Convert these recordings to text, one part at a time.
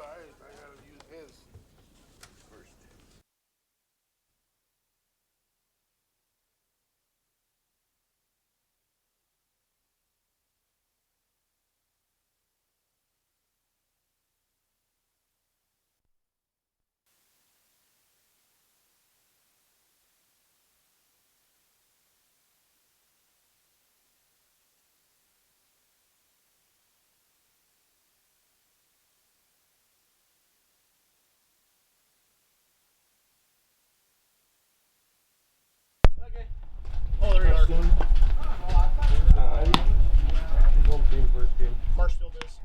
outside. I gotta use his first. Okay. Oh, there you are. Home team, first team. Marshfield is.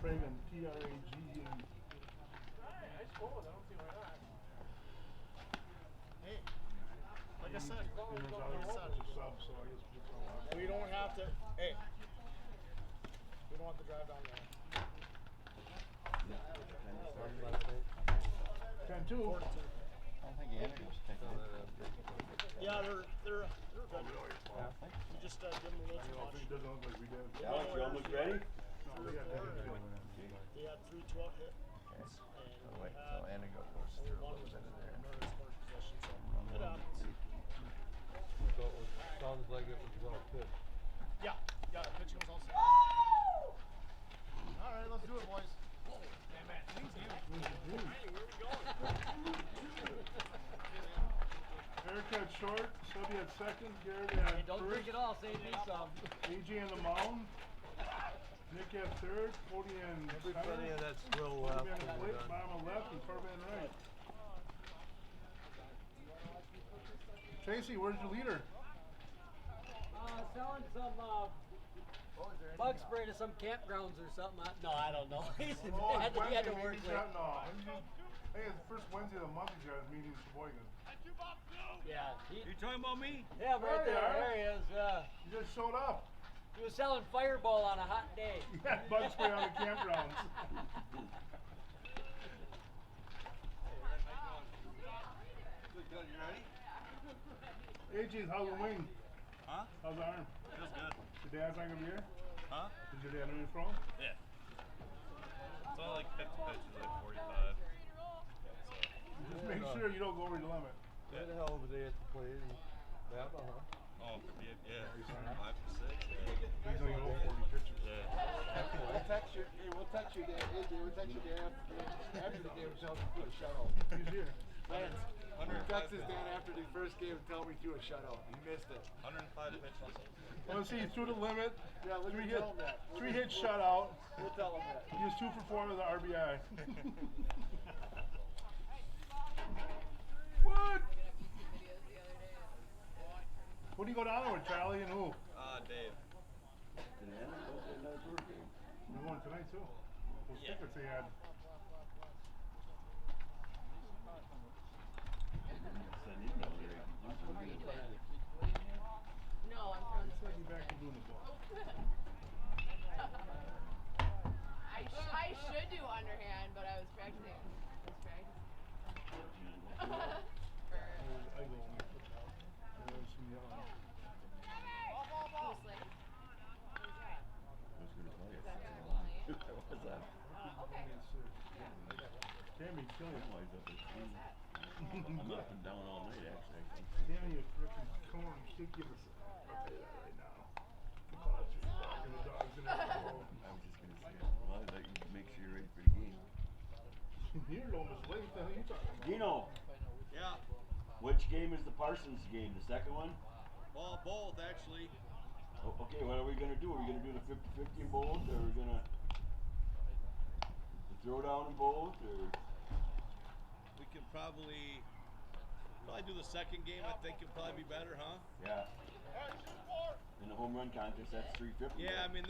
Tragan, T-R-A-G-E-N. Hey, like I said, It's a sub, so I guess it's all we don't have to. Hey, we don't have to drive down there. 10-2. 4-2. I don't think Andy was taking it. Yeah, they're good. You just give them a little too much. It doesn't look like we did. Alex, you almost ready? No, they got They had 3 12 hits. Okay. And So wait, we so had Andy goes through only a one little was bit in of there. another scoring position, so it happens. So it was, sounds like it was well pitched. Yeah, yeah, pitch goes all set. All right, let's do it, boys. Hey, man, thanks, Eric at short, Subby at second, Garrett at Hey, don't first, drink it all, save me some. AJ on the mound, Nick at third, Cody and Everybody in that swill Cody left. on the and plate, we're done. Bob on left, and Corbin right. Tracy, where's your leader? Selling some bug spray to some campgrounds or something. No, I don't know. he had to work with. No, hey, it's the first Wednesday of the month you guys meeting in Sheboygan. Yeah, You talking about me? yeah, right There you there. are. There he is. You just showed up. He was selling Fireball on a hot day. Yeah, bug spray on the campgrounds. Good, you ready? AJ, how's the wing? Huh? How's the arm? Feels good. Your dad's not gonna be here? Huh? Is your dad on your phone? Yeah. It's only like 50 pitches, like 45. Just make sure you don't go over your limit. We had a hell of a day at the plate. And that, Oh, yeah. 5 to 6. He's only go 40 pitches. Yeah. We'll text you. Hey, we'll text you. We'll text you after the game. Tell me to do a shutout. He's here. Lance, we 105 text his dad after the first game and tell me to do a shutout. He missed it. 105 pitches. Let's see, through the limit. Yeah, let me tell him that. Three hit shutout. We'll tell him that. He was 2 for 4 with the RBI. What? What do you go down there with, Charlie and who? Dave. We won tonight too. Those Yeah. tickets they had. No, I'm from Let's take you back to doing the ball. I should do underhand, but I was practicing. For I go on the football. I always see yelling. who's like, What's that? okay. Tammy, kill you. I'm up and down all night, actually. Tammy, you frickin' corn. She'll give us I'll tell you that right now. Oh, it's your dog and the dog's in there. I was just gonna say, well, that you make sure you're ready for the game. You're almost late. What the hell are you talking about? Gino, Yeah, which game is the Parsons game? The second one? well, both actually. Okay, what are we gonna do? Are we gonna do the 50-50 in both, or are we gonna throw down in both, or? We can probably do the second game. I think it'd probably be better, huh? Yeah. In the home run contest, that's 350. Yeah, I mean,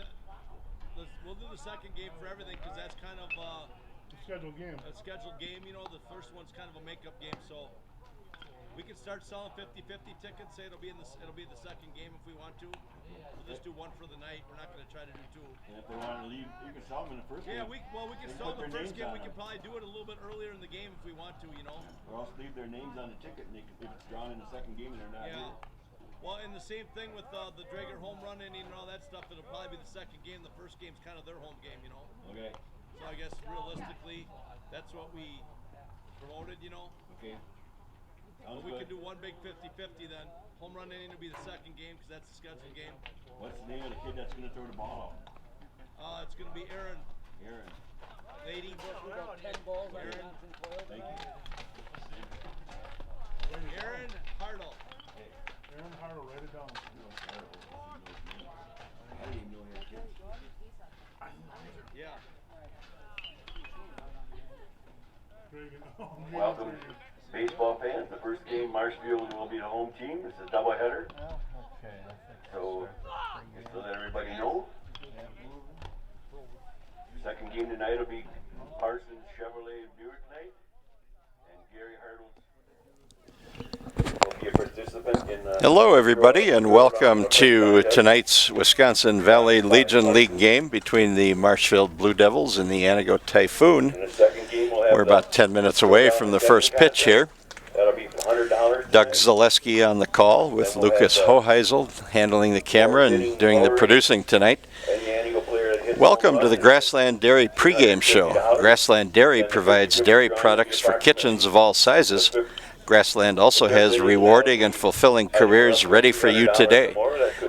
we'll do the second game for everything because that's kind of Scheduled game. a scheduled game. You know, the first one's kind of a makeup game, so we can start selling 50-50 tickets. Say it'll be the second game if we want to. We'll just do one for the night. We're not going to try to do two. And if they want to leave, you can sell them in the first Yeah, game. we can They sell put the their first names game. on We can it. probably do it a little bit earlier in the game if we want to. You know. Or else leave their names on the ticket, and if it's drawn in the second game and they're not Yeah. here. Well, and the same thing with the Drager home run inning and all that stuff. It'll probably be the second game. The first game's kind of their home game, you know. Okay. So I guess realistically, that's what we promoted, you know. Okay. But we can do one big 50-50 then. Home run inning will be the second game because that's the scheduled game. What's the name of the kid that's going to throw the ball out? It's going to be Aaron. Aaron. Lady. We got 10 balls on Aaron. Johnson Coil. Thank you. Aaron Hartle. Aaron Hartle, write it down. I didn't even know he had kids. Yeah. Welcome, baseball fans. The first game, Marshfield will be the home team. This is a doubleheader. Okay, I think So, just to let everybody know. Second game tonight will be Parsons Chevrolet Buick night. And Gary Hartles will be a participant in Hello, everybody, and welcome to tonight's Wisconsin Valley Legion League game between the Marshfield Blue Devils and the Anago Typhoon. the second game we'll have We're about 10 minutes away from the first pitch here. That'll be $100. Doug Zaleski on the call with Lucas Hoheisel handling the camera and doing the producing tonight. And the Anago player that hits Welcome to the Grassland Dairy pregame show. Grassland Dairy provides dairy products for kitchens of all sizes. Grassland also has rewarding and fulfilling careers ready for you today.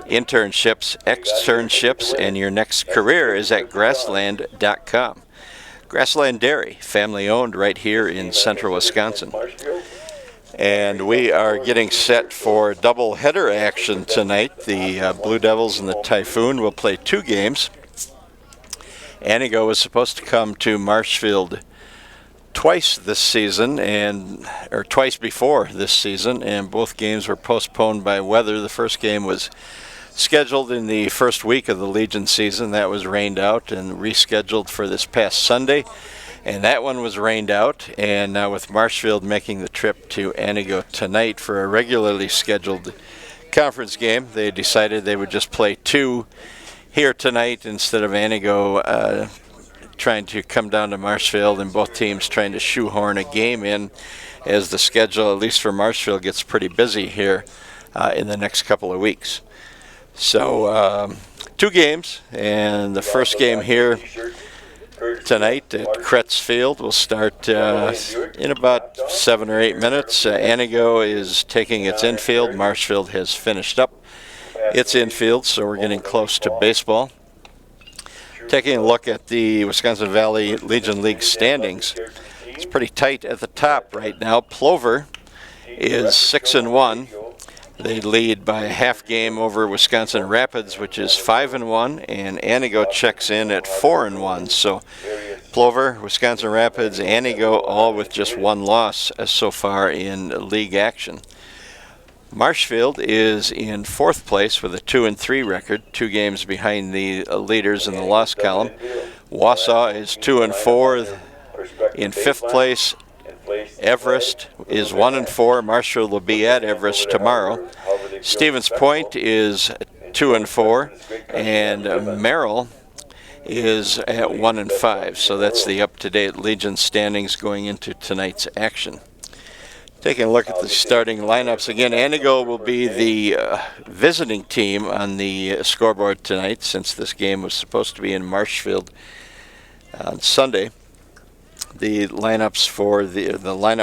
Internships, externships, and your next career is at grassland.com. Grassland Dairy, family owned right here in central Wisconsin. And we are getting set for double header action tonight. The Blue Devils and the Typhoon will play 2 games. Anago was supposed to come to Marshfield twice this season, or twice before this season, and both games were postponed by weather. The first game was scheduled in the first week of the Legion season. That was rained out and rescheduled for this past Sunday, and that one was rained out. And now with Marshfield making the trip to Anago tonight for a regularly scheduled conference game, they decided they would just play 2 here tonight instead of Anago trying to come down to Marshfield, and both teams trying to shoehorn a game in as the schedule, at least for Marshfield, gets pretty busy here in the next couple of weeks. So 2 games, and the first game here tonight at Kretz Field will start in about 7 or 8 minutes. Anago is taking its infield. Marshfield has finished up its infield, so we're getting close to baseball. Taking a look at the Wisconsin Valley Legion League standings, it's pretty tight at the top right now. Plover is 6-1. They lead by a half game over Wisconsin Rapids, which is 5-1, and Anago checks in at 4-1. So Plover, Wisconsin Rapids, Anago, all with just 1 loss so far in league action. Marshfield is in 4th place with a 2-3 record, 2 games behind the leaders in the loss column. Wausau is 2-4 in 5th place. Everest is 1-4. Marshfield will be at Everest tomorrow. Stevens Point is 2-4, and Merrill is at 1-5. So that's the up-to-date Legion standings going into tonight's action. Taking a look at the starting lineups again, Anago will be the visiting team on the scoreboard tonight, since this game was supposed to be in Marshfield on Sunday. The lineup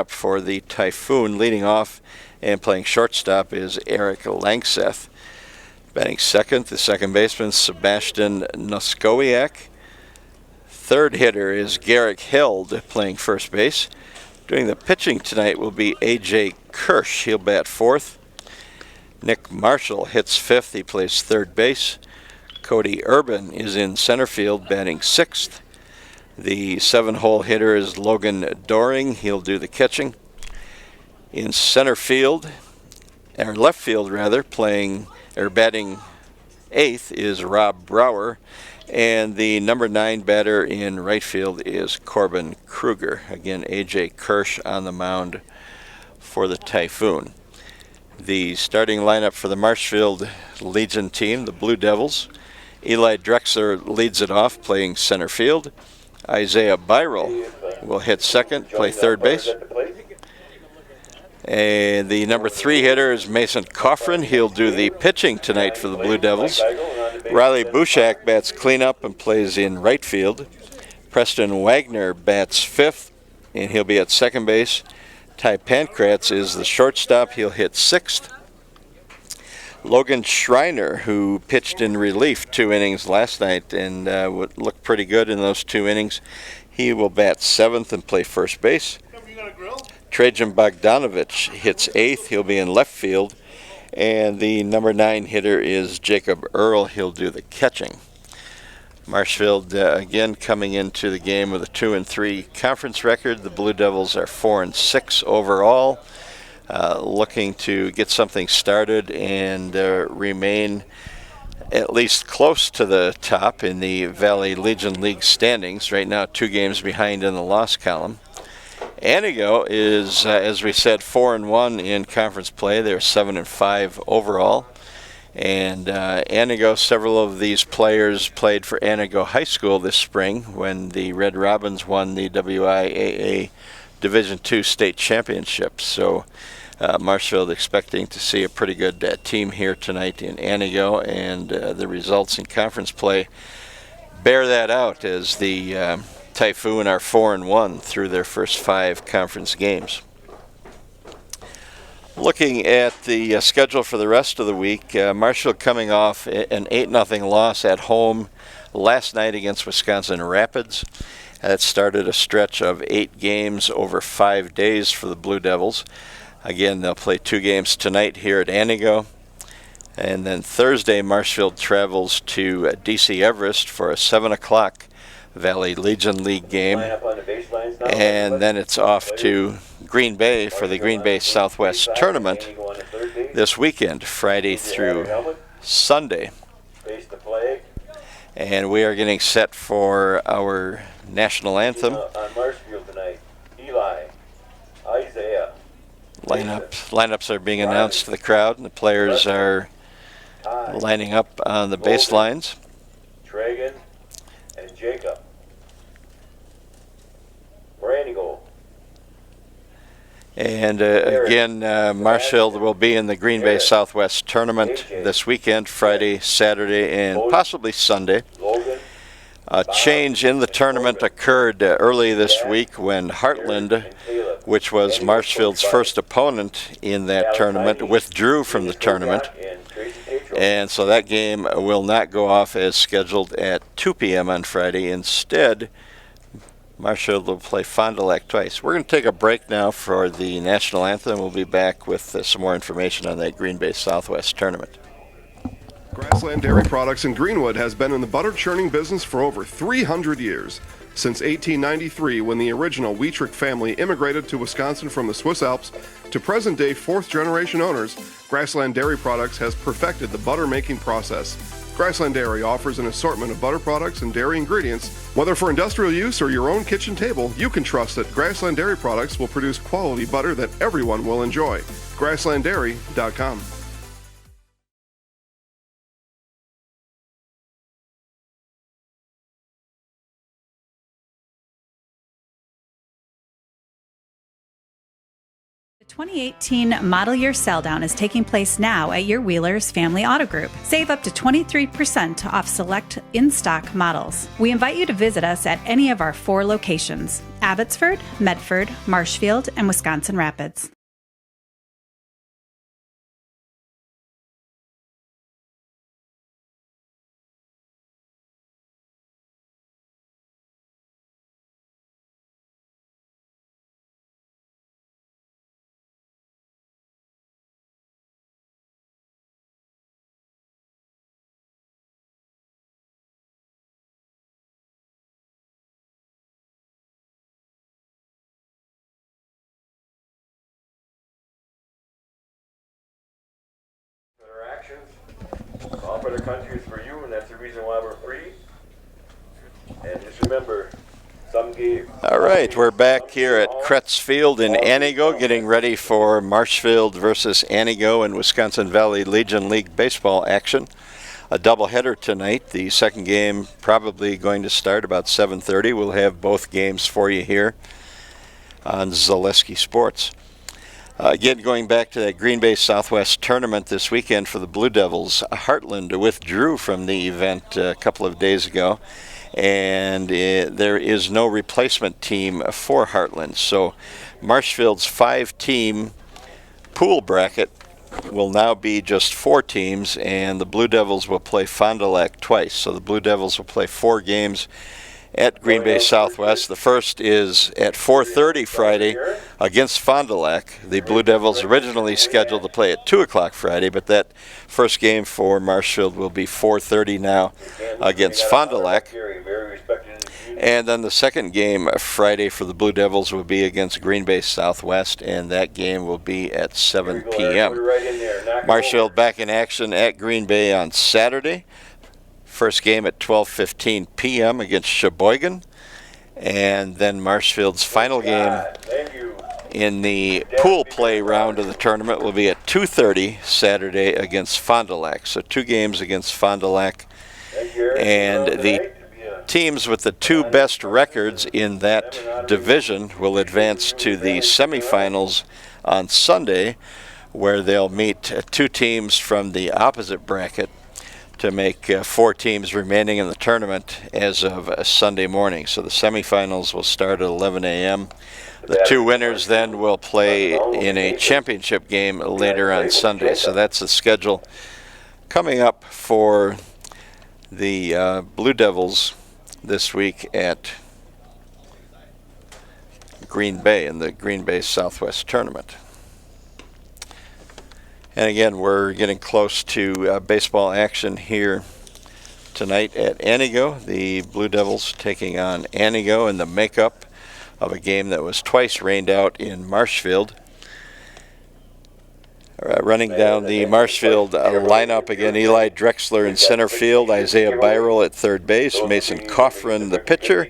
for the Typhoon, leading off and playing shortstop, is Eric Langseth. Batting second, the second baseman, Sebastian Noskowiak. Third hitter is Garrick Held, playing first base. Doing the pitching tonight will be A.J. Kirsch. He'll bat 4th. Nick Marshall hits 5th. He plays third base. Cody Urban is in center field, batting 6th. The 7-hole hitter is Logan Doring. He'll do the catching. In center field, or left field rather, batting 8th is Rob Brower. And the number 9 batter in right field is Corbin Kruger. Again, A.J. Kirsch on the mound for the Typhoon. The starting lineup for the Marshfield Legion team, the Blue Devils. Eli Drexler leads it off, playing center field. Isaiah Byrell will hit second, play third base. And the number 3 hitter is Mason Coffrin. He'll do the pitching tonight for the Blue Devils. Riley Bushak bats cleanup and plays in right field. Preston Wagner bats 5th, and he'll be at second base. Ty Pankratz is the shortstop. He'll hit 6th. Logan Schreiner, who pitched in relief 2 innings last night and looked pretty good in those 2 innings, he will bat 7th and play first base. Trajan Bogdanovich hits 8th. He'll be in left field. And the number 9 hitter is Jacob Earl. He'll do the catching. Marshfield again coming into the game with a 2-3 conference record. The Blue Devils are 4-6 overall. Looking to get something started and remain at least close to the top in the Valley Legion League standings. Right now 2 games behind in the loss column. Anago is, as we said, 4-1 in conference play. They're 7-5 overall. And Anago, several of these players played for Anago High School this spring when the Red Robins won the WIAA Division II state championship. So Marshfield expecting to see a pretty good team here tonight in Anago, and the results in conference play bear that out as the Typhoon are 4-1 through their first 5 conference games. Looking at the schedule for the rest of the week, Marshfield coming off an 8-0 loss at home last night against Wisconsin Rapids. That started a stretch of 8 games over 5 days for the Blue Devils. Again, they'll play 2 games tonight here at Anago. And then Thursday, Marshfield travels to DC Everest for a 7 o'clock Valley Legion League game, and then it's off to Green Bay for the Green Bay Southwest Tournament this weekend, Friday through Sunday. And we are getting set for our national anthem. Lineups are being announced to the crowd, and the players are lining up on the baselines. Tragan and Jacob. Brandigo. And again, Marshfield will be in the Green Bay Southwest Tournament this weekend, Friday, Saturday, and possibly Sunday. A change in the tournament occurred early this week when Heartland, which was Marshfield's first opponent in that tournament, withdrew from the tournament. And so that game will not go off as scheduled at 2 p.m. on Friday. Instead, Marshfield will play Fond du Lac twice. We're going to take a break now for the national anthem. We'll be back with some more information on that Green Bay Southwest tournament. Grassland Dairy Products in Greenwood has been in the butter churning business for over 300 years. Since 1893, when the original Wietrich family immigrated to Wisconsin from the Swiss Alps, to present-day 4th-generation owners, Grassland Dairy Products has perfected the butter-making process. Grassland Dairy offers an assortment of butter products and dairy ingredients. Whether for industrial use or your own kitchen table, you can trust that Grassland Dairy Products will produce quality butter that everyone will enjoy. GrasslandDairy.com. The 2018 model year sell down is taking place now at your Wheeler's Family Auto Group. Save up to 23% off select in-stock models. We invite you to visit us at any of our 4 locations: Abbotsford, Medford, Marshfield, and Wisconsin Rapids. All for the country is for you, and that's the reason why we're free. And just remember, some gave. All right, we're back here at Kretz Field in Anago, getting ready for Marshfield versus Anago and Wisconsin Valley Legion League baseball action. A doubleheader tonight. The second game probably going to start about 7:30. We'll have both games for you here on Zaleski Sports. Again, going back to that Green Bay Southwest tournament this weekend for the Blue Devils, Heartland withdrew from the event a couple of days ago, and there is no replacement team for Heartland. So Marshfield's 5-team pool bracket will now be just 4 teams, and the Blue Devils will play Fond du Lac twice. So the Blue Devils will play 4 games at Green Bay Southwest. The first is at 4:30 Friday against Fond du Lac. The Blue Devils originally scheduled to play at 2 o'clock Friday, but that first game for Marshfield will be 4:30 now against Fond du Lac. And then the second game Friday for the Blue Devils will be against Green Bay Southwest, and that game will be at 7 p.m. Marshfield back in action at Green Bay on Saturday. First game at 12:15 p.m. against Sheboygan, and then Marshfield's final game in the pool play round of the tournament will be at 2:30 Saturday against Fond du Lac. So 2 games against Fond du Lac, and the teams with the 2 best records in that division will advance to the semifinals on Sunday, where they'll meet 2 teams from the opposite bracket to make 4 teams remaining in the tournament as of Sunday morning. So the semifinals will start at 11 a.m. The 2 winners then will play in a championship game later on Sunday. So that's the schedule coming up for the Blue Devils this week at Green Bay in the Green Bay Southwest tournament. And again, we're getting close to baseball action here tonight at Anigo. The Blue Devils taking on Anigo in the makeup of a game that was twice rained out in Marshfield. Running down the Marshfield lineup again, Eli Drexler in center field, Isaiah Byrel at third base, Mason Coffrin the pitcher,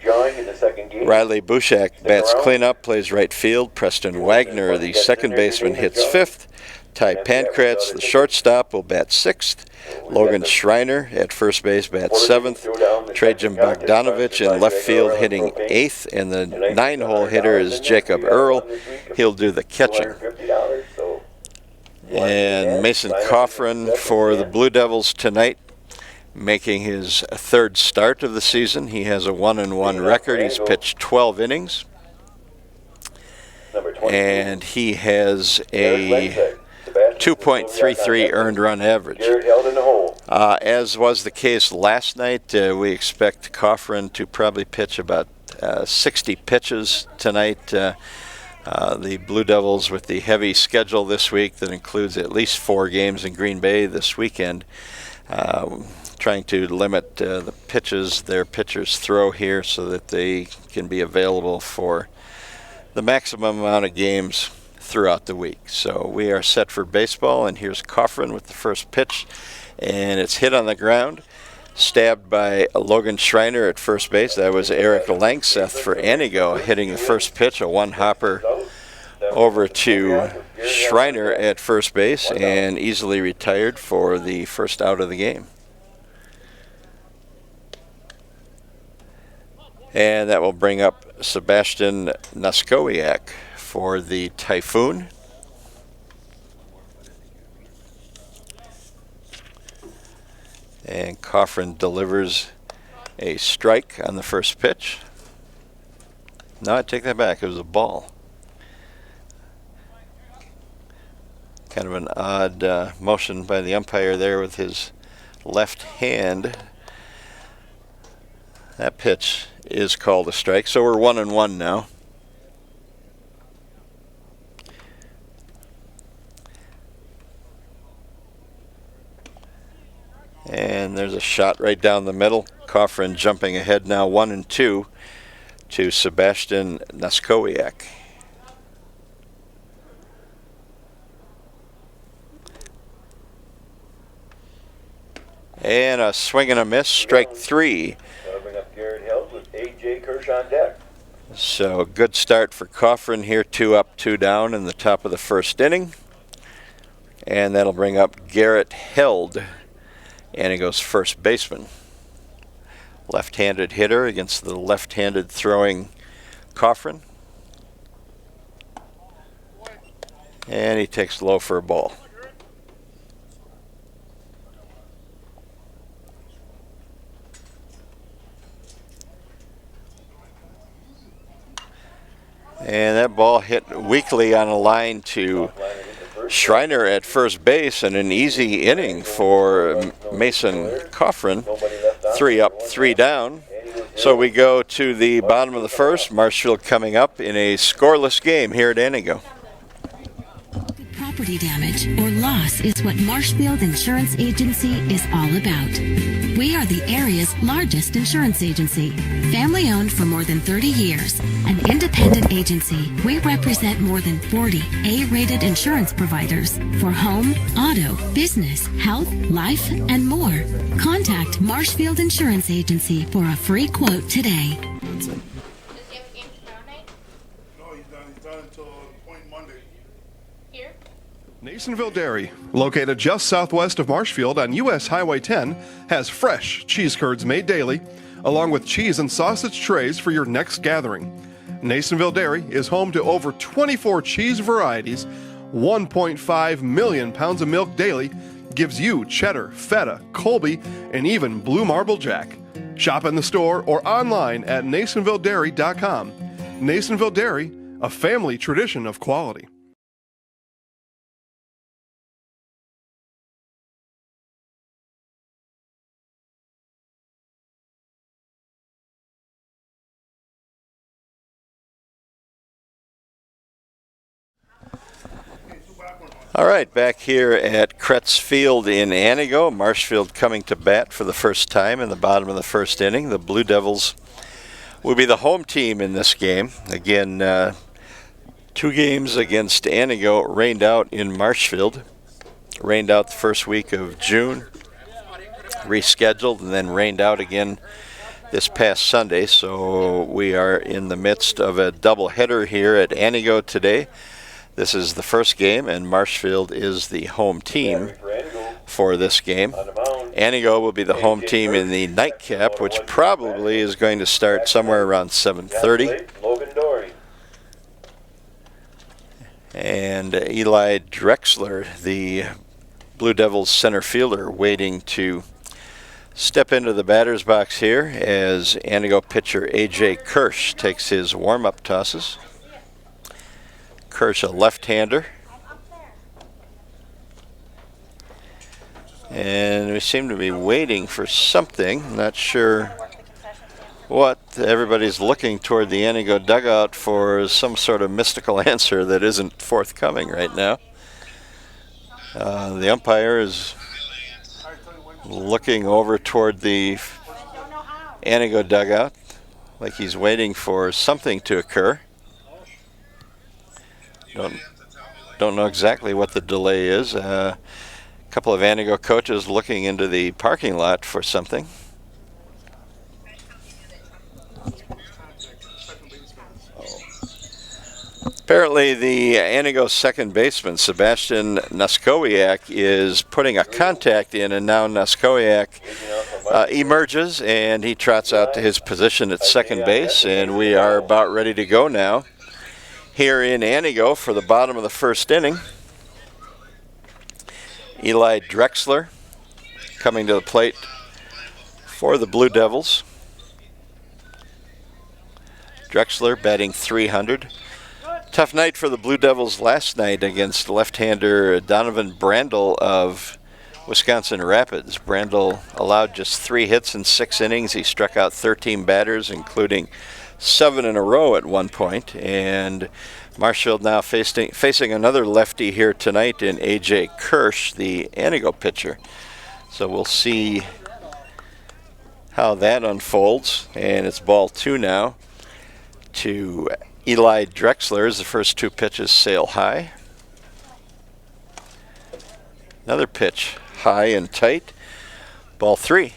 Riley Bushak bats cleanup, plays right field, Preston Wagner the second baseman hits fifth, Ty Pankratz, the shortstop, will bat sixth. Logan Schreiner at first base bats seventh. Trajan Bogdanovich in left field hitting eighth. And the 9-hole hitter is Jacob Earl. He'll do the catching. And Mason Coffrin for the Blue Devils tonight, making his 3rd start of the season. He has a 1-1 record. He's pitched 12 innings. And he has a 2.33 earned run average. As was the case last night, we expect Coffrin to probably pitch about 60 pitches tonight. The Blue Devils, with the heavy schedule this week that includes at least 4 games in Green Bay this weekend, trying to limit the pitches their pitchers throw here so that they can be available for the maximum amount of games throughout the week. So we are set for baseball, and here's Coffrin with the first pitch, and it's hit on the ground, stabbed by Logan Schreiner at first base. That was Eric Langseth for Anigo hitting the first pitch, a 1-hopper over to Schreiner at first base, and easily retired for the first out of the game. And that will bring up Sebastian Naskowiak for the Typhoon. And Coffrin delivers a strike on the first pitch. No, I take that back. It was a ball. Kind of an odd motion by the umpire there with his left hand. That pitch is called a strike. So we're 1-1 now. And there's a shot right down the middle. Coffrin jumping ahead now 1-2 to Sebastian Naskowiak. And a swing and a miss, strike 3. So good start for Coffrin here, 2 up, 2 down in the top of the first inning. And that'll bring up Garrett Held, Anigo's first baseman. Left-handed hitter against the left-handed throwing Coffrin. And he takes low for a ball. And that ball hit weakly on a line to Schreiner at first base, and an easy inning for Mason Coffrin. 3 up, 3 down. So we go to the bottom of the first. Marshfield coming up in a scoreless game here at Anigo. Property damage or loss is what Marshfield Insurance Agency is all about. We are the area's largest insurance agency. Family owned for more than 30 years. An independent agency, we represent more than 40 A-rated insurance providers for home, auto, business, health, life, and more. Contact Marshfield Insurance Agency for a free quote today. No, he's done until point Monday. Here? Nasonville Dairy, located just southwest of Marshfield on US Highway 10, has fresh cheese curds made daily, along with cheese and sausage trays for your next gathering. Nasonville Dairy is home to over 24 cheese varieties, 1.5 million pounds of milk daily, gives you cheddar, feta, Colby, and even blue marble jack. Shop in the store or online at NasonvilleDairy.com. Nasonville Dairy, a family tradition of quality. All right, back here at Kretz Field in Anigo. Marshfield coming to bat for the first time in the bottom of the first inning. The Blue Devils will be the home team in this game. Again, 2 games against Anigo rained out in Marshfield. Rained out the first week of June, rescheduled, and then rained out again this past Sunday. So we are in the midst of a doubleheader here at Anigo today. This is the first game, and Marshfield is the home team for this game. Anigo will be the home team in the nightcap, which probably is going to start somewhere around 7:30. And Eli Drexler, the Blue Devils center fielder, waiting to step into the batter's box here as Anigo pitcher A.J. Kirsch takes his warm-up tosses. Kirsch, a left-hander. And we seem to be waiting for something. Not sure what. Everybody's looking toward the Anigo dugout for some sort of mystical answer that isn't forthcoming right now. The umpire is looking over toward the Anigo dugout like he's waiting for something to occur. Don't know exactly what the delay is. A couple of Anigo coaches looking into the parking lot for something. Apparently the Anigo second baseman, Sebastian Nuskowiak, is putting a contact in, and now Nuskowiak emerges, and he trots out to his position at second base, and we are about ready to go now here in Anigo for the bottom of the first inning. Eli Drexler coming to the plate for the Blue Devils. Drexler batting .300. Tough night for the Blue Devils last night against left-hander Donovan Brandel of Wisconsin Rapids. Brandel allowed just 3 hits in 6 innings. He struck out 13 batters, including 7 in a row at one point. And Marshfield now facing another lefty here tonight in A.J. Kirsch, the Anigo pitcher. So we'll see how that unfolds. And it's ball 2 now to Eli Drexler as the first 2 pitches sail high. Another pitch high and tight. Ball 3.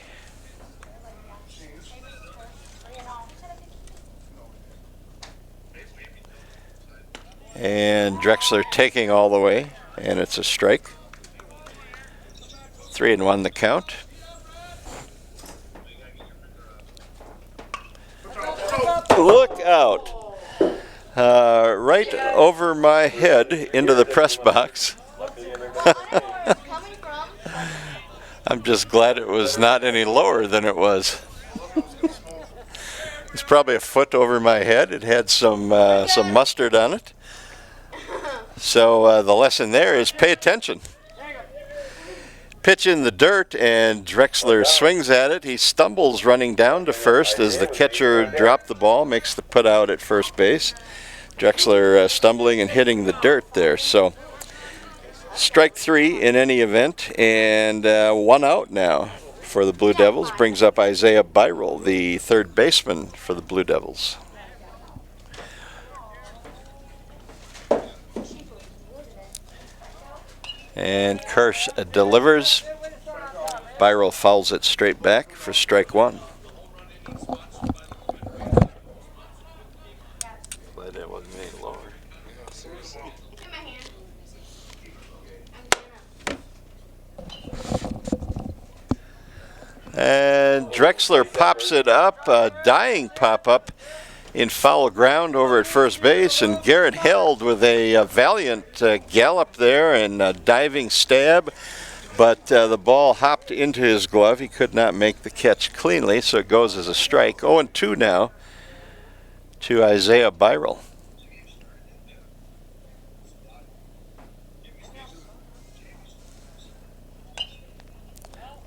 And Drexler taking all the way, and it's a strike. 3-1 the count. Look out. right over my head into the press box. I'm just glad it was not any lower than it was. It's probably a foot over my head. It had some mustard on it. So the lesson there is pay attention. Pitch in the dirt, and Drexler swings at it. He stumbles running down to first as the catcher dropped the ball, makes the put out at first base. Drexler stumbling and hitting the dirt there. So strike 3 in any event, and 1 out now for the Blue Devils. Brings up Isaiah Byrell, the third baseman for the Blue Devils. And Kirsch delivers. Byrell fouls it straight back for strike 1. Glad that wasn't any lower. And Drexler pops it up, a dying pop-up in foul ground over at first base, and Garrett held with a valiant gallop there and a diving stab, but the ball hopped into his glove. He could not make the catch cleanly, so it goes as a strike. 0-2 now to Isaiah Byrell.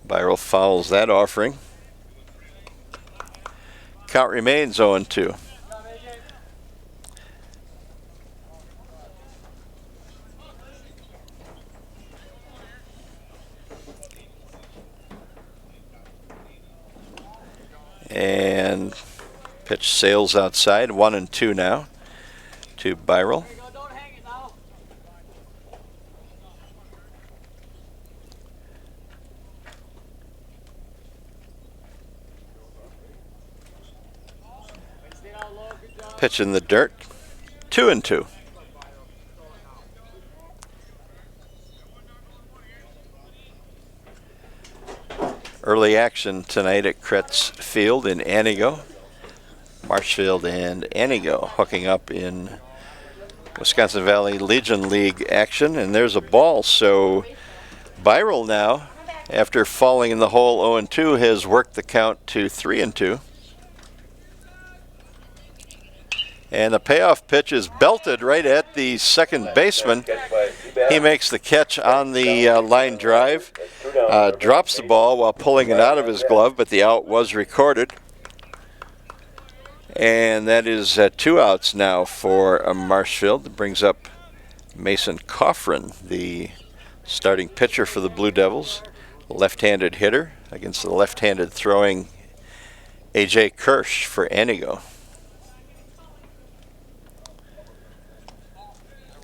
Byrell fouls that offering. Count remains 0-2. And pitch sails outside. 1-2 now to Byrell. Pitch in the dirt. 2-2. Early action tonight at Kretz Field in Anigo. Marshfield and Anigo hooking up in Wisconsin Valley Legion League action, and there's a ball. So Byrell now, after falling in the hole 0-2, has worked the count to 3-2. And the payoff pitch is belted right at the second baseman. He makes the catch on the line drive, drops the ball while pulling it out of his glove, but the out was recorded. And that is 2 outs now for Marshfield. It brings up Mason Coffrin, the starting pitcher for the Blue Devils, left-handed hitter against the left-handed throwing A.J. Kirsch for Anigo.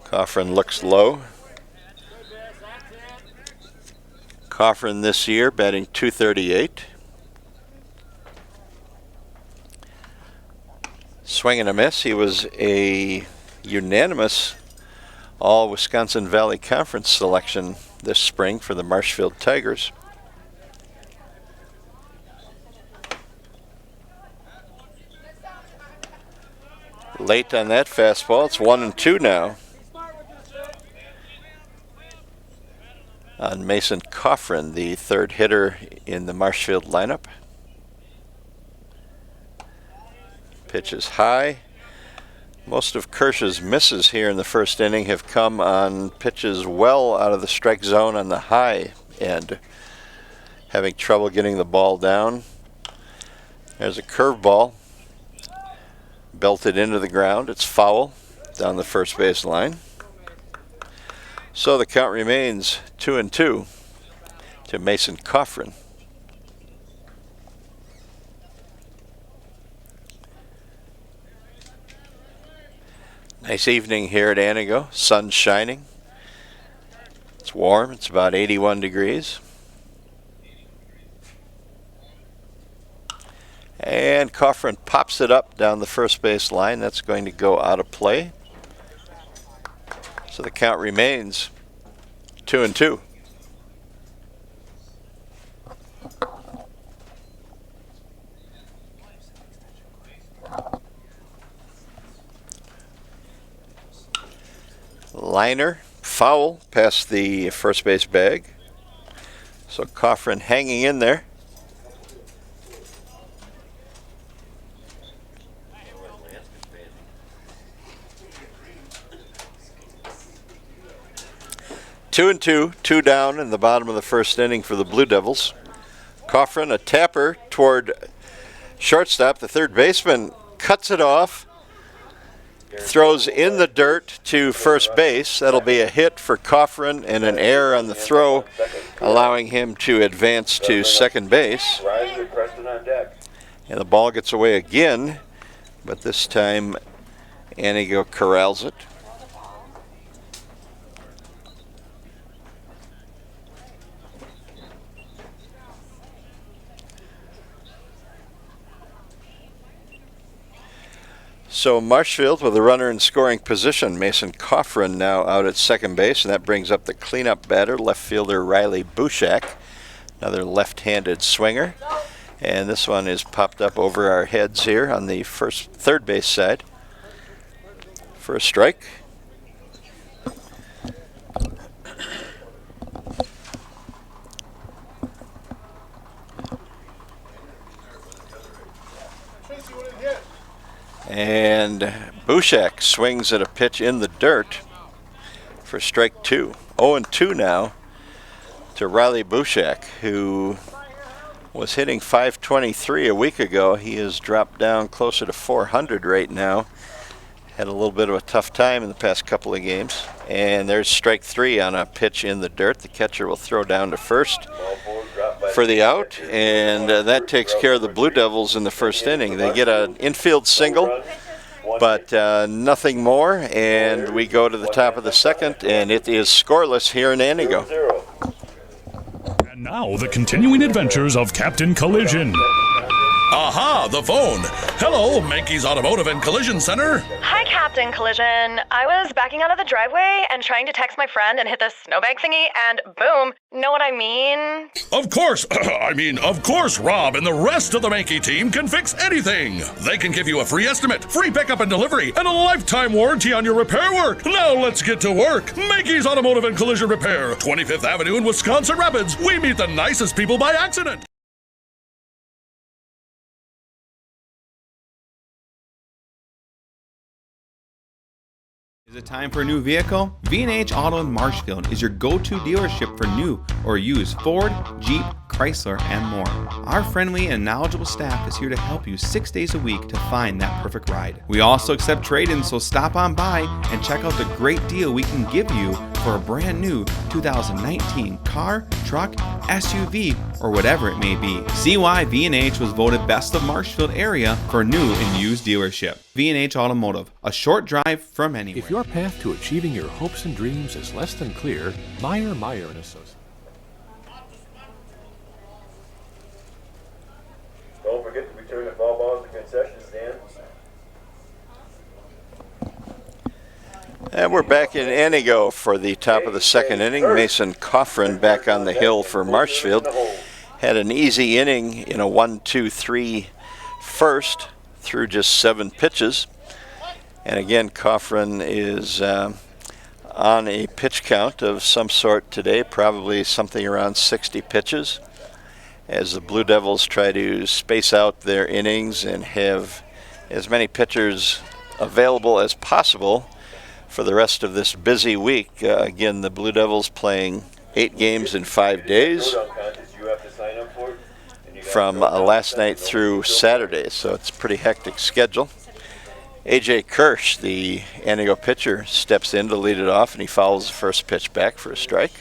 Coffrin looks low. Coffrin this year batting .238. Swing and a miss. He was a unanimous All-Wisconsin Valley Conference selection this spring for the Marshfield Tigers. Late on that fastball. It's 1-2 now on Mason Coffrin, the third hitter in the Marshfield lineup. Pitch is high. Most of Kirsch's misses here in the first inning have come on pitches well out of the strike zone on the high end. Having trouble getting the ball down. There's a curveball. Belted into the ground. It's foul down the first base line. So the count remains 2-2 to Mason Coffrin. Nice evening here at Anigo. Sun shining. It's warm. It's about 81 degrees. And Coffrin pops it up down the first base line. That's going to go out of play. So the count remains 2-2. Liner, foul past the first base bag. So Coffrin hanging in there. Two and two down in the bottom of the first inning for the Blue Devils. Coffrin, a tapper toward shortstop. The third baseman cuts it off, throws in the dirt to first base. That'll be a hit for Coffrin and an error on the throw, allowing him to advance to second base. And the ball gets away again, but this time Anigo corrals it. So Marshfield with a runner in scoring position. Mason Coffrin now out at second base, and that brings up the cleanup batter, left fielder Riley Bushak, another left-handed swinger. And this one is popped up over our heads here on the third base side for a strike. And Bushak swings at a pitch in the dirt for strike two. 0-2 now to Riley Bushak, who was hitting .523 a week ago. He has dropped down closer to .400 right now. Had a little bit of a tough time in the past couple of games. And there's strike three on a pitch in the dirt. The catcher will throw down to first for the out, and that takes care of the Blue Devils in the first inning. They get an infield single, but nothing more, and we go to the top of the second, and it is scoreless here in Anigo. And now the continuing adventures of Captain Collision. Aha, the phone. Hello, Mankey's Automotive and Collision Center. Hi, Captain Collision. I was backing out of the driveway and trying to text my friend and hit the snowbank thingy, and boom. Know what I mean? Of course. Of course, Rob and the rest of the Mankey team can fix anything. They can give you a free estimate, free pickup and delivery, and a lifetime warranty on your repair work. Now let's get to work. Mankey's Automotive and Collision Repair, 25th Avenue in Wisconsin Rapids. We meet the nicest people by accident. Is it time for a new vehicle? V&H Auto in Marshfield is your go-to dealership for new or used Ford, Jeep, Chrysler, and more. Our friendly and knowledgeable staff is here to help you 6 days a week to find that perfect ride. We also accept trade-ins, so stop on by and check out the great deal we can give you for a brand new 2019 car, truck, SUV, or whatever it may be. See why V&H was voted Best of Marshfield area for new and used dealership. V&H Automotive, a short drive from anywhere. If your path to achieving your hopes and dreams is less than clear, Meyer & Associates. Don't forget to return the foul balls to concession stand. And we're back in Anigo for the top of the second inning. Mason Coffrin back on the hill for Marshfield. Had an easy inning in a 1-2-3 first through just 7 pitches. And again, Coffrin is on a pitch count of some sort today, probably something around 60 pitches, as the Blue Devils try to space out their innings and have as many pitchers available as possible for the rest of this busy week. Again, the Blue Devils playing 8 games in 5 days from last night through Saturday, so it's a pretty hectic schedule. A.J. Kirsch, the Anigo pitcher, steps in to lead it off, and he fouls the first pitch back for a strike.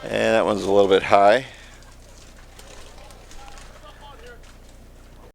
And that one's a little bit high.